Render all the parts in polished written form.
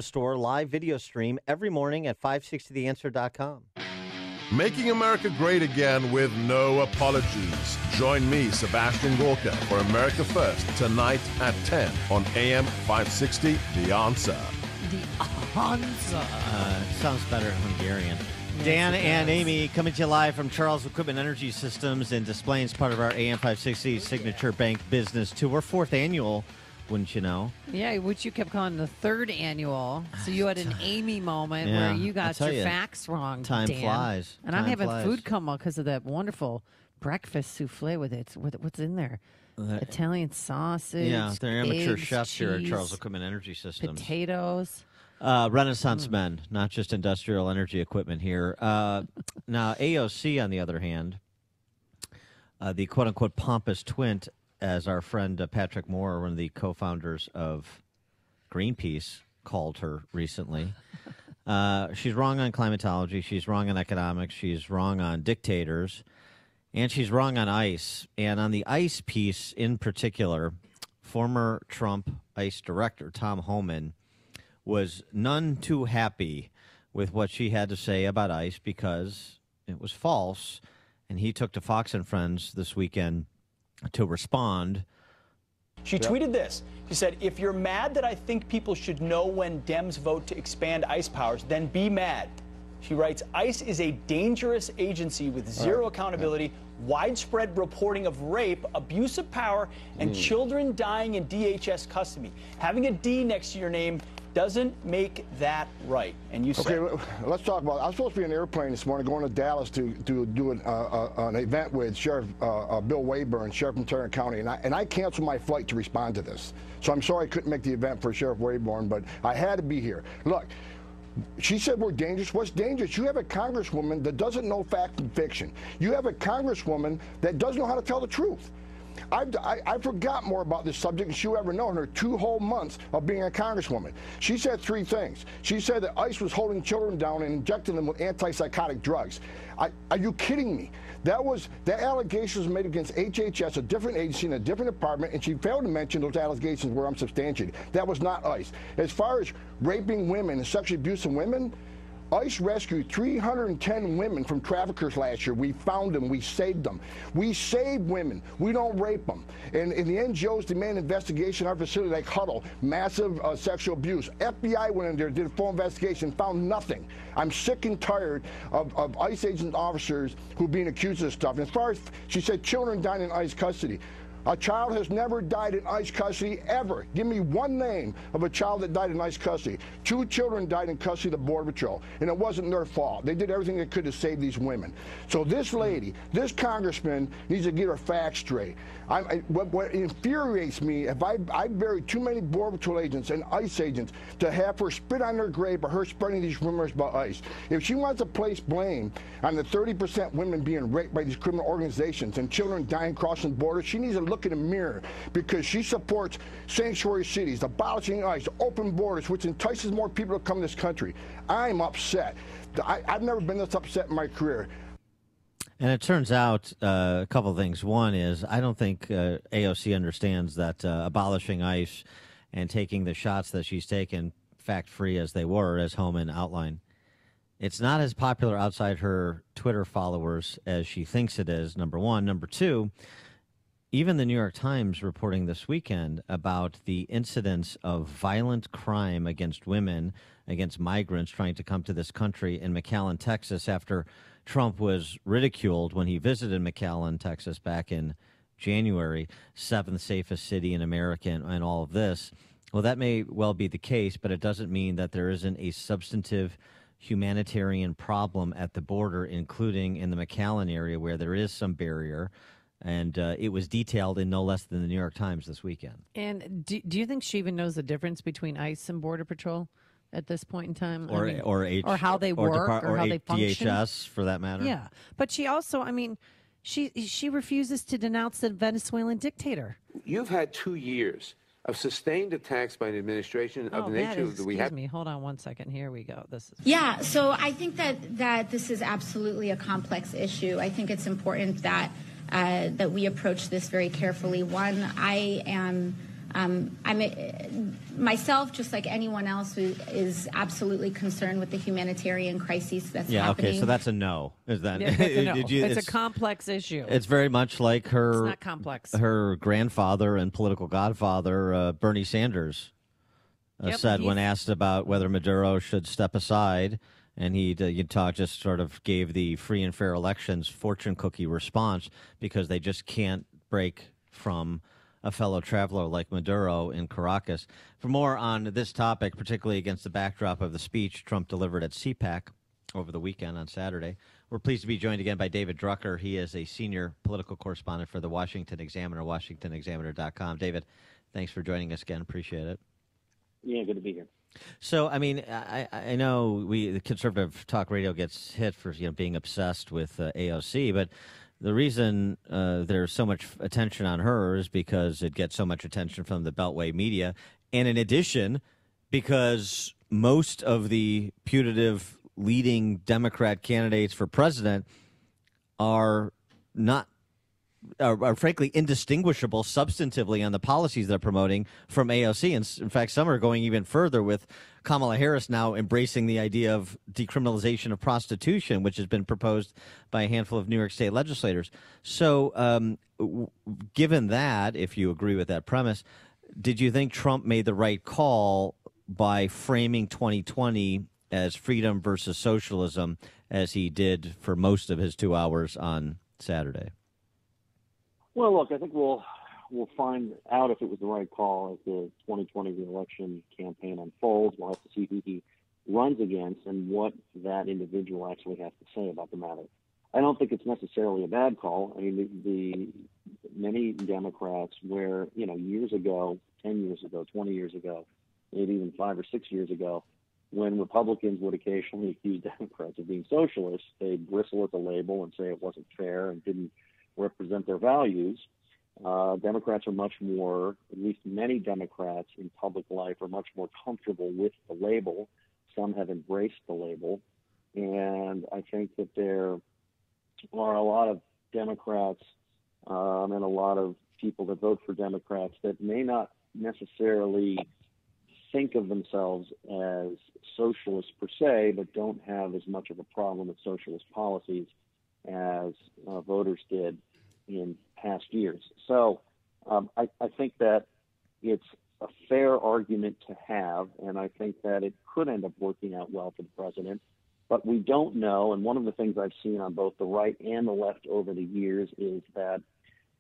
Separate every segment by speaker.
Speaker 1: Store live video stream every morning at 560theanswer.com.
Speaker 2: Making America great again with no apologies. Join me, Sebastian Gorka, for America First tonight at 10 on AM 560, The Answer.
Speaker 3: The Answer.
Speaker 1: Sounds better in Hungarian. Dan and Amy coming to you live from Charles Equipment Energy Systems and displays part of our AM 560 Signature Bank Business Tour, 4th annual, wouldn't you know?
Speaker 3: Yeah, which you kept calling the 3rd annual. So you had an Amy moment where you got your facts wrong,
Speaker 1: Time
Speaker 3: Dan.
Speaker 1: flies.
Speaker 3: And I'm having food coma because of that wonderful breakfast souffle with it. What's in there? Italian sausage.
Speaker 1: Yeah, they're amateur
Speaker 3: eggs,
Speaker 1: chefs here at
Speaker 3: cheese,
Speaker 1: Charles Equipment Energy Systems.
Speaker 3: potatoes.
Speaker 1: Renaissance men, not just industrial energy equipment here. Now, AOC, on the other hand, the quote-unquote pompous twint, as our friend Patrick Moore, one of the co-founders of Greenpeace, called her recently. She's wrong on climatology. She's wrong on economics. She's wrong on dictators. And she's wrong on ICE. And on the ICE piece in particular, former Trump ICE director Tom Homan was none too happy with what she had to say about ICE because it was false. And he took to Fox and Friends this weekend to respond.
Speaker 4: She tweeted this. She said, "If you're mad that I think people should know when Dems vote to expand ICE powers, then be mad." She writes, "ICE is a dangerous agency with zero accountability, widespread reporting of rape, abuse of power, and children dying in DHS custody. Having a D next to your name doesn't make that right." And you say,
Speaker 5: okay, let's talk about it. I was supposed to be in an airplane this morning going to Dallas to do an event with Sheriff Bill Wayburn, Sheriff from Tarrant County, and I canceled my flight to respond to this. So I'm sorry I couldn't make the event for Sheriff Wayburn, but I had to be here. Look, she said we're dangerous. What's dangerous? You have a congresswoman that doesn't know fact and fiction. You have a congresswoman that doesn't know how to tell the truth. I forgot more about this subject than she'll ever know in her 2 whole months of being a congresswoman. She said 3 things. She said that ICE was holding children down and injecting them with antipsychotic drugs. Are you kidding me? That allegation was made against HHS, a different agency in a different department, and she failed to mention those allegations were unsubstantiated. That was not ICE. As far as raping women and sexually abusing women, ICE rescued 310 women from traffickers last year. We found them. We saved them. We save women. We don't rape them. And the NGOs demand investigation in our facility like Huddle, massive sexual abuse. FBI went in there, did a full investigation, found nothing. I'm sick and tired of ICE agent officers who are being accused of this stuff. And as far as she said, children died in ICE custody. A child has never died in ICE custody ever. Give me one name of a child that died in ICE custody. 2 children died in custody of the Border Patrol, and it wasn't their fault. They did everything they could to save these women. So this lady, this congressman, needs to get her facts straight. What infuriates me, if I buried too many Border Patrol agents and ICE agents to have her spit on their grave or her spreading these rumors about ICE. If she wants to place blame on the 30% women being raped by these criminal organizations and children dying crossing the border, she needs to look in the mirror, because she supports sanctuary cities, abolishing ICE, open borders, which entices more people to come to this country. I'm upset. I've never been this upset in my career.
Speaker 1: And it turns out a couple of things. One is I don't think AOC understands that abolishing ICE and taking the shots that she's taken, fact-free as they were, as Homan outlined, it's not as popular outside her Twitter followers as she thinks it is, number one. Number two, even the New York Times reporting this weekend about the incidents of violent crime against women, against migrants trying to come to this country in McAllen, Texas, after Trump was ridiculed when he visited McAllen, Texas, back in January, 7th safest city in America, and all of this. Well, that may well be the case, but it doesn't mean that there isn't a substantive humanitarian problem at the border, including in the McAllen area where there is some barrier. And it was detailed in no less than the New York Times this weekend.
Speaker 3: And do you think she even knows the difference between ICE and Border Patrol at this point in time?
Speaker 1: Or
Speaker 3: how they work, or how they function?
Speaker 1: DHS, for that matter.
Speaker 3: Yeah. But she also, she refuses to denounce the Venezuelan dictator.
Speaker 6: You've had 2 years of sustained attacks by an administration of the nature that we have.
Speaker 3: Excuse me, hold on one second. Here we go.
Speaker 7: Yeah, so I think that this is absolutely a complex issue. I think it's important that we approach this very carefully. One, I am Myself, just like anyone else, who is absolutely concerned with the humanitarian crisis that's
Speaker 1: Yeah,
Speaker 7: happening.
Speaker 1: okay, so that's a no. Is that?
Speaker 3: Yeah, that's a no. It's a complex issue.
Speaker 1: It's very much like
Speaker 3: It's
Speaker 1: her.
Speaker 3: not complex.
Speaker 1: Her grandfather and political godfather, Bernie Sanders, said when asked about whether Maduro should step aside, and he just sort of gave the free and fair elections fortune cookie response because they just can't break from a fellow traveler like Maduro in Caracas. For more on this topic, particularly against the backdrop of the speech Trump delivered at CPAC over the weekend on Saturday, we're pleased to be joined again by David Drucker. He is a senior political correspondent for the Washington Examiner, WashingtonExaminer.com. David, thanks for joining us again. Appreciate it.
Speaker 8: Yeah, good to be here.
Speaker 1: So, I mean, I know the conservative talk radio gets hit for being obsessed with AOC, but the reason there's so much attention on her is because it gets so much attention from the Beltway media, and in addition, because most of the putative leading Democrat candidates for president are frankly indistinguishable substantively on the policies they're promoting from AOC. And in fact, some are going even further, with Kamala Harris now embracing the idea of decriminalization of prostitution, which has been proposed by a handful of New York State legislators. So given that, if you agree with that premise, did you think Trump made the right call by framing 2020 as freedom versus socialism, as he did for most of his 2 hours on Saturday?
Speaker 8: Well, look, I think we'll find out if it was the right call as the 2020 reelection campaign unfolds. We'll have to see who he runs against and what that individual actually has to say about the matter. I don't think it's necessarily a bad call. I mean, the many Democrats where, years ago, 10 years ago, 20 years ago, maybe even 5 or 6 years ago, when Republicans would occasionally accuse Democrats of being socialists, they'd bristle at the label and say it wasn't fair and didn't represent their values. Democrats are much more, at least many Democrats in public life are much more comfortable with the label. Some have embraced the label. And I think that there are a lot of Democrats and a lot of people that vote for Democrats that may not necessarily think of themselves as socialists per se, but don't have as much of a problem with socialist policies as voters did in past years. So I think that it's a fair argument to have, and I think that it could end up working out well for the president. But we don't know, and one of the things I've seen on both the right and the left over the years is that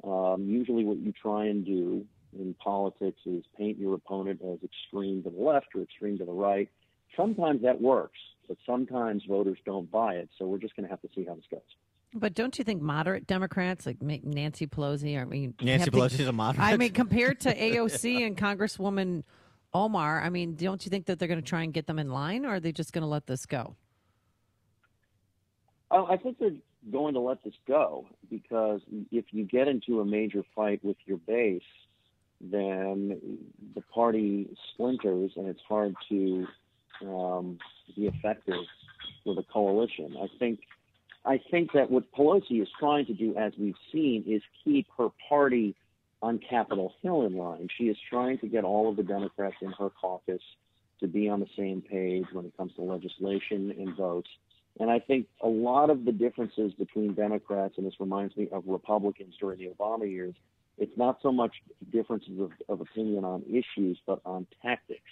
Speaker 8: usually what you try and do in politics is paint your opponent as extreme to the left or extreme to the right. Sometimes that works, but sometimes voters don't buy it. So we're just going to have to see how this goes.
Speaker 3: But don't you think moderate Democrats like Nancy Pelosi?
Speaker 1: Nancy Pelosi's a moderate.
Speaker 3: Compared to AOC and Congresswoman Omar, don't you think that they're going to try and get them in line, or are they just going to let this go?
Speaker 8: I think they're going to let this go because if you get into a major fight with your base, then the party splinters and it's hard to be effective with a coalition. I think that what Pelosi is trying to do, as we've seen, is keep her party on Capitol Hill in line. She is trying to get all of the Democrats in her caucus to be on the same page when it comes to legislation and votes. And I think a lot of the differences between Democrats, and this reminds me of Republicans during the Obama years, it's not so much differences of opinion on issues, but on tactics.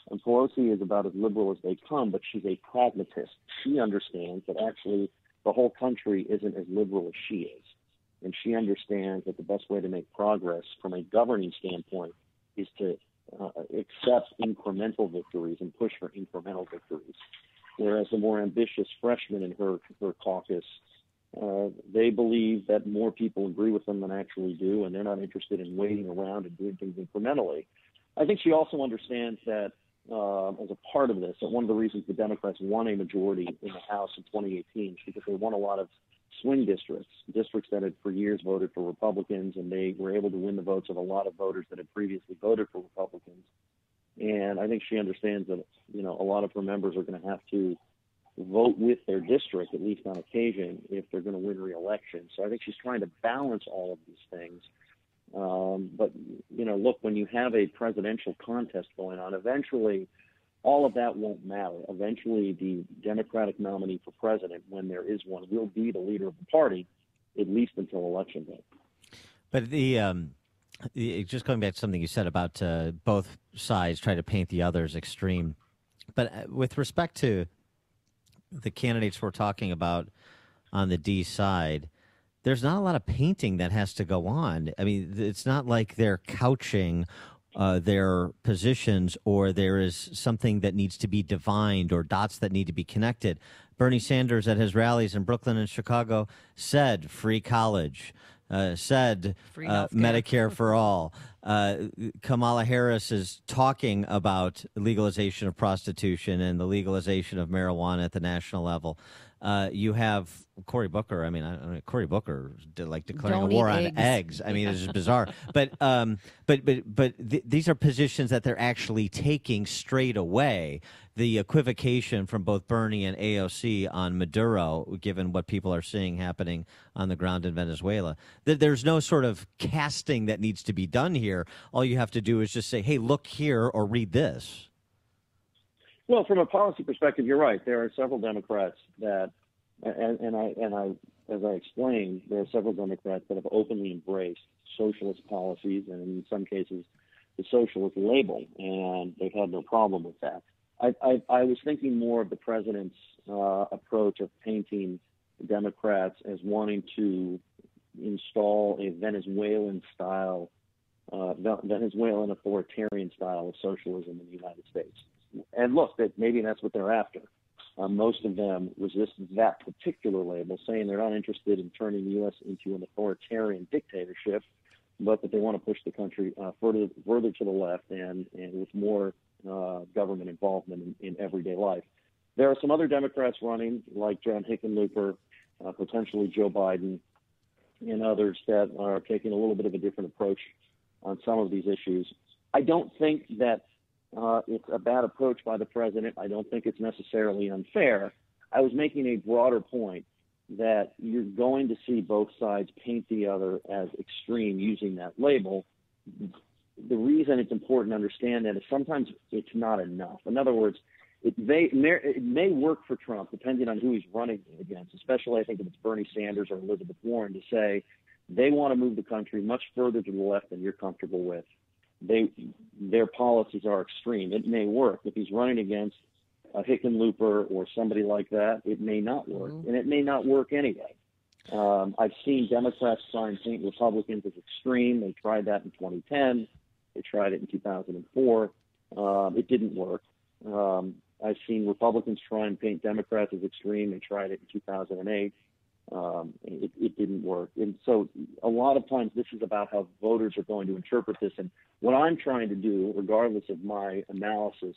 Speaker 8: And Pelosi is about as liberal as they come, but she's a pragmatist. She understands that actually the whole country isn't as liberal as she is. And she understands that the best way to make progress from a governing standpoint is to accept incremental victories and push for incremental victories. Whereas the more ambitious freshmen in her caucus, they believe that more people agree with them than actually do, and they're not interested in waiting around and doing things incrementally. I think she also understands that as a part of this, that one of the reasons the Democrats won a majority in the House in 2018 is because they won a lot of swing districts that had for years voted for Republicans, and they were able to win the votes of a lot of voters that had previously voted for Republicans. And I think she understands that, a lot of her members are going to have to vote with their district, at least on occasion, if they're going to win re-election. So I think she's trying to balance all of these things. But, look, when you have a presidential contest going on, eventually all of that won't matter. Eventually the Democratic nominee for president, when there is one, will be the leader of the party, at least until Election Day.
Speaker 1: But just going back to something you said about both sides try to paint the other's extreme. But with respect to the candidates we're talking about on the D side, there's not a lot of painting that has to go on. I mean, it's not like they're couching their positions or there is something that needs to be divined or dots that need to be connected. Bernie Sanders at his rallies in Brooklyn and Chicago said free college, said Medicare for all. Kamala Harris is talking about legalization of prostitution and the legalization of marijuana at the national level. You have Cory Booker. I mean, Cory Booker declaring
Speaker 3: Don't
Speaker 1: a war
Speaker 3: eat
Speaker 1: on
Speaker 3: eggs.
Speaker 1: eggs. I mean, it's just bizarre. But these are positions that they're actually taking straight away. The equivocation from both Bernie and AOC on Maduro, given what people are seeing happening on the ground in Venezuela, there's no sort of casting that needs to be done here. All you have to do is just say, "Hey, look here," or read this.
Speaker 8: Well, from a policy perspective, you're right. There are several Democrats that, as I explained, there are several Democrats that have openly embraced socialist policies and in some cases the socialist label, and they've had no problem with that. I was thinking more of the president's approach of painting Democrats as wanting to install a Venezuelan authoritarian style of socialism in the United States. And look, that maybe that's what they're after. Most of them resist that particular label, saying they're not interested in turning the U.S. into an authoritarian dictatorship, but that they want to push the country further to the left and with more government involvement in everyday life. There are some other Democrats running, like John Hickenlooper, potentially Joe Biden, and others that are taking a little bit of a different approach on some of these issues. I don't think that it's a bad approach by the president. I don't think it's necessarily unfair. I was making a broader point that you're going to see both sides paint the other as extreme using that label. The reason it's important to understand that is sometimes it's not enough. In other words, it may work for Trump, depending on who he's running against, especially I think if it's Bernie Sanders or Elizabeth Warren, to say they want to move the country much further to the left than you're comfortable with. Their policies are extreme. It may work. If he's running against a Hickenlooper or somebody like that, it may not work, and it may not work anyway. I've seen Democrats try and paint Republicans as extreme. They tried that in 2010. They tried it in 2004. It didn't work. I've seen Republicans try and paint Democrats as extreme. They tried it in 2008. It didn't work. And so a lot of times this is about how voters are going to interpret this. And what I'm trying to do, regardless of my analysis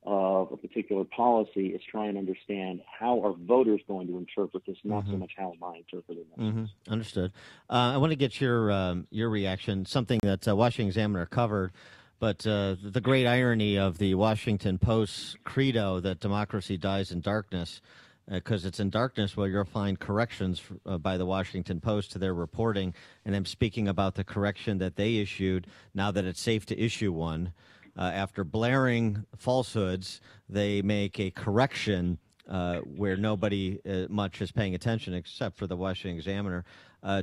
Speaker 8: of a particular policy, is try and understand how are voters going to interpret this, not so much how am I interpreting this.
Speaker 1: Understood. I want to get your reaction, something that Washington Examiner covered, but the great irony of the Washington Post's credo that democracy dies in darkness, because it's in darkness where you'll find corrections by the Washington Post to their reporting. And I'm speaking about the correction that they issued now that it's safe to issue one. After blaring falsehoods, they make a correction where nobody much is paying attention except for the Washington Examiner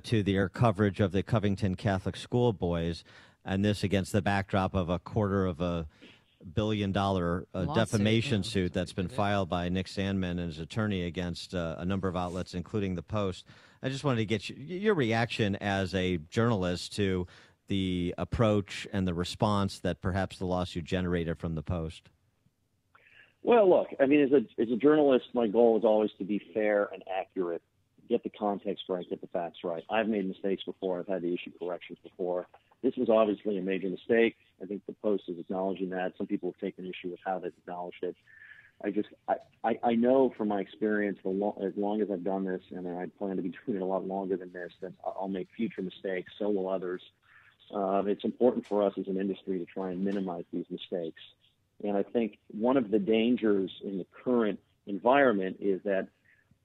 Speaker 1: to their coverage of the Covington Catholic school boys, and this against the backdrop of $250 million defamation suit that's been filed by Nick Sandman and his attorney against a number of outlets, including the Post. I just wanted to get your reaction as a journalist to the approach and the response that perhaps the lawsuit generated from the Post.
Speaker 8: Well, look, I mean, as a journalist, my goal is always to be fair and accurate, get the context right, get the facts right. I've made mistakes before. I've had to issue corrections before. This was obviously a major mistake. I think the Post is acknowledging that. Some people have taken issue with how they've acknowledged it. I know from my experience, as long as I've done this, and I plan to be doing it a lot longer than this, that I'll make future mistakes. So will others. It's important for us as an industry to try and minimize these mistakes. And I think one of the dangers in the current environment is that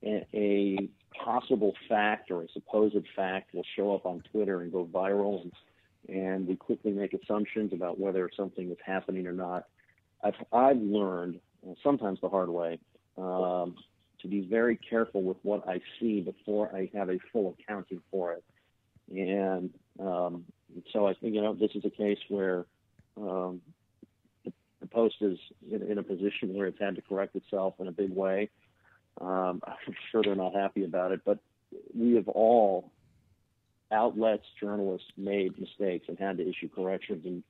Speaker 8: a possible fact or a supposed fact will show up on Twitter and go viral, and and we quickly make assumptions about whether something is happening or not. I've learned, sometimes the hard way, to be very careful with what I see before I have a full accounting for it. And so I think, this is a case where the Post is in a position where it's had to correct itself in a big way. I'm sure they're not happy about it, but we have all, outlets, journalists, made mistakes and had to issue corrections, and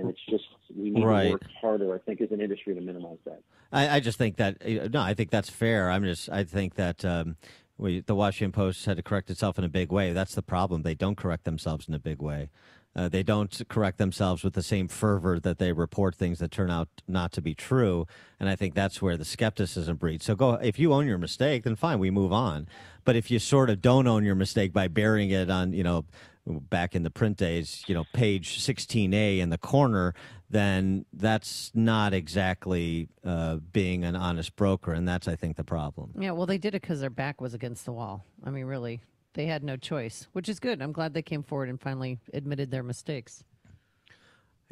Speaker 8: it's just we need to work harder, I think, as an industry to minimize that.
Speaker 1: I just think that I think that's fair. I think that the Washington Post had to correct itself in a big way. That's the problem. They don't correct themselves in a big way. They don't correct themselves with the same fervor that they report things that turn out not to be true. And I think that's where the skepticism breeds. So if you own your mistake, then fine, we move on. But if you sort of don't own your mistake by burying it on, back in the print days, page 16A in the corner, then that's not exactly being an honest broker. And that's, I think, the problem.
Speaker 3: Yeah, well, they did it because their back was against the wall. I mean, really. They had no choice, which is good. I'm glad they came forward and finally admitted their mistakes.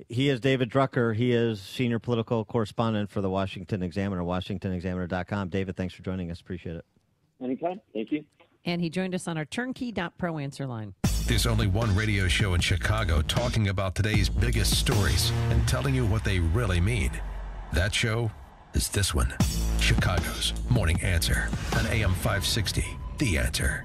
Speaker 1: He is David Drucker. He is senior political correspondent for the Washington Examiner, WashingtonExaminer.com. David, thanks for joining us. Appreciate it.
Speaker 8: Anytime. Thank you.
Speaker 3: And he joined us on our turnkey.pro answer line.
Speaker 9: There's only one radio show in Chicago talking about today's biggest stories and telling you what they really mean. That show is this one, Chicago's Morning Answer on AM 560, The Answer.